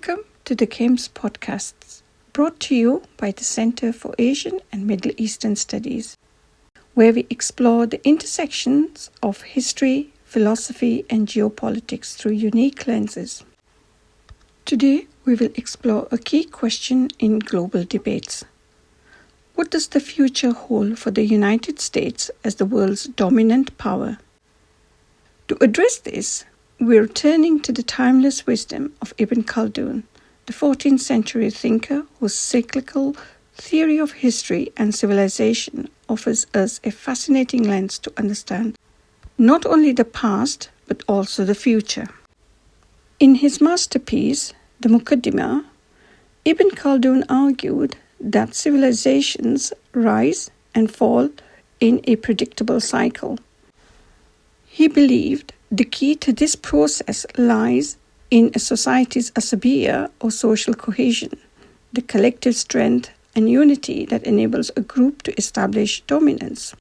Welcome to the KEMS podcasts, brought to you by the Center for Asian and Middle Eastern Studies, where we explore the intersections of history, philosophy, and geopolitics through unique lenses. Today, we will explore a key question in global debates. What does the future hold for the United States as the world's dominant power? To address this, we're turning to the timeless wisdom of Ibn Khaldun, the 14th century thinker whose cyclical theory of history and civilization offers us a fascinating lens to understand not only the past but also the future. In his masterpiece, the Muqaddimah, Ibn Khaldun argued that civilizations rise and fall in a predictable cycle. He believed the key to this process lies in a society's asabiyyah or social cohesion, the collective strength and unity that enables a group to establish dominance.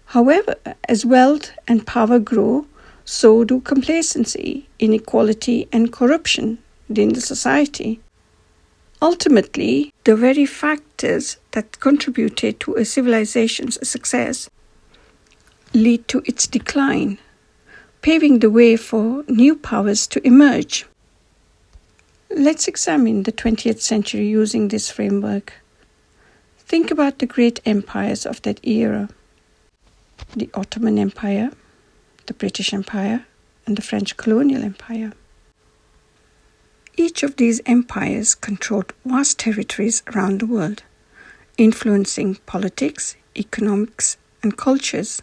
However, as wealth and power grow, so do complacency, inequality, and corruption within the society. Ultimately, the very factors that contributed to a civilization's success lead to its decline, paving the way for new powers to emerge. Let's examine the 20th century using this framework. Think about the great empires of that era: the Ottoman Empire, the British Empire, and the French colonial empire. Each of these empires controlled vast territories around the world, influencing politics, economics, and cultures.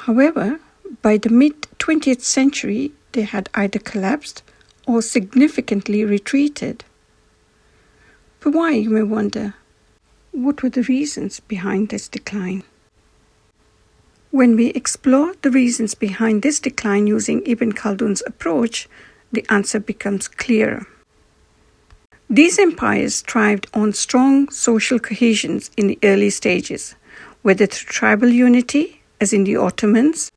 However, by the mid-20th century, they had either collapsed or significantly retreated. But why, you may wonder? What were the reasons behind this decline? When we explore the reasons behind this decline using Ibn Khaldun's approach, the answer becomes clearer. These empires thrived on strong social cohesions in the early stages, whether through tribal unity, as in the Ottomans,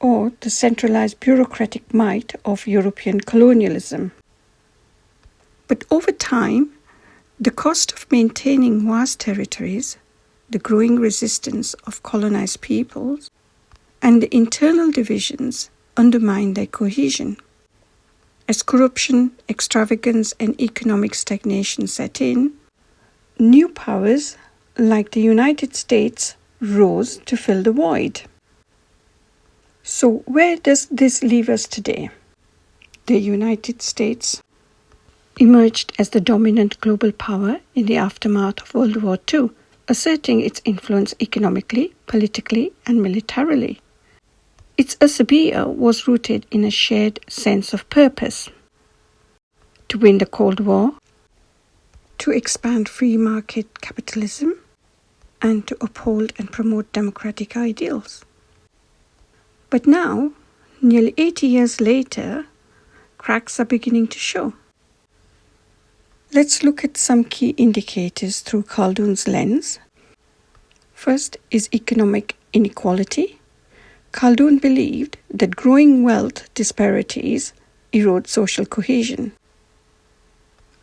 or the centralized bureaucratic might of European colonialism. But over time, the cost of maintaining vast territories, the growing resistance of colonized peoples, and the internal divisions undermined their cohesion. As corruption, extravagance, and economic stagnation set in, new powers like the United States rose to fill the void. So where does this leave us today? The United States emerged as the dominant global power in the aftermath of World War II, asserting its influence economically, politically, and militarily. Its asabiyyah was rooted in a shared sense of purpose: to win the Cold War, to expand free market capitalism, and to uphold and promote democratic ideals. But now, nearly 80 years later, cracks are beginning to show. Let's look at some key indicators through Khaldun's lens. First is economic inequality. Khaldun believed that growing wealth disparities erode social cohesion.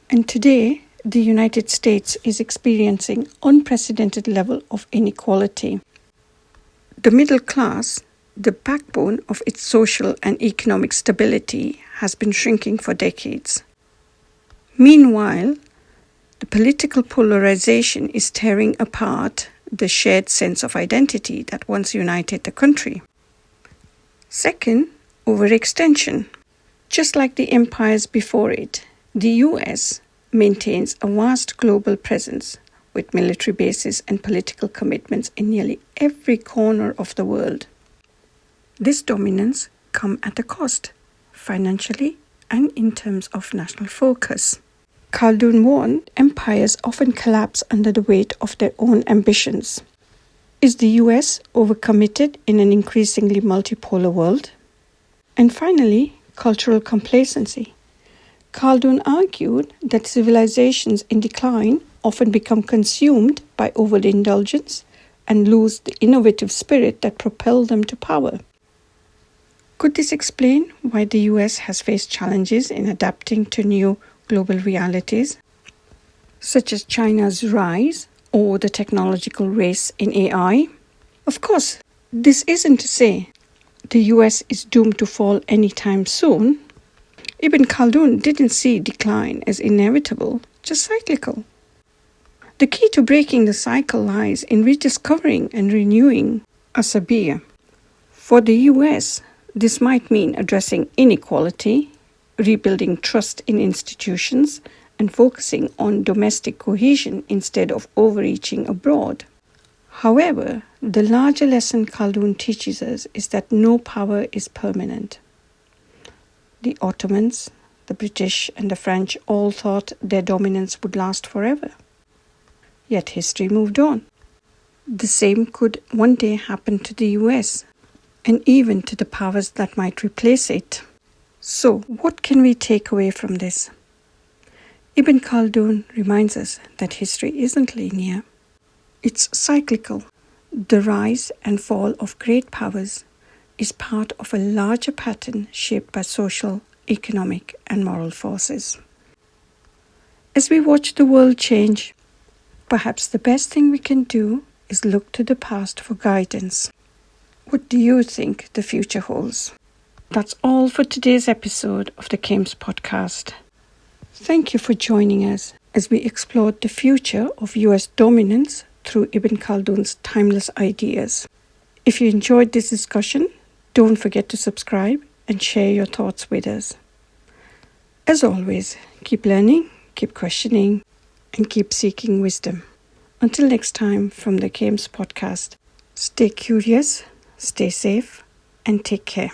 And today, the United States is experiencing unprecedented level of inequality. The middle class, the backbone of its social and economic stability, has been shrinking for decades. Meanwhile, the political polarization is tearing apart the shared sense of identity that once united the country. Second, overextension. Just like the empires before it, the US maintains a vast global presence with military bases and political commitments in nearly every corner of the world. This dominance comes at a cost, financially and in terms of national focus. Khaldun warned empires often collapse under the weight of their own ambitions. Is the US overcommitted in an increasingly multipolar world? And finally, cultural complacency. Khaldun argued that civilizations in decline often become consumed by overindulgence and lose the innovative spirit that propelled them to power. Could this explain why the US has faced challenges in adapting to new global realities, such as China's rise or the technological race in AI? Of course, this isn't to say the US is doomed to fall anytime soon. Ibn Khaldun didn't see decline as inevitable, just cyclical. The key to breaking the cycle lies in rediscovering and renewing asabiyyah. For the US, this might mean addressing inequality, rebuilding trust in institutions, and focusing on domestic cohesion instead of overreaching abroad. However, the larger lesson Khaldun teaches us is that no power is permanent. The Ottomans, the British, and the French all thought their dominance would last forever. Yet history moved on. The same could one day happen to the US, and even to the powers that might replace it. So, what can we take away from this? Ibn Khaldun reminds us that history isn't linear. It's cyclical. The rise and fall of great powers is part of a larger pattern shaped by social, economic, and moral forces. As we watch the world change, perhaps the best thing we can do is look to the past for guidance. What do you think the future holds? That's all for today's episode of the KAMES podcast. Thank you for joining us as we explored the future of US dominance through Ibn Khaldun's timeless ideas. If you enjoyed this discussion, don't forget to subscribe and share your thoughts with us. As always, keep learning, keep questioning, and keep seeking wisdom. Until next time from the KAMES podcast, stay curious, stay safe, and take care.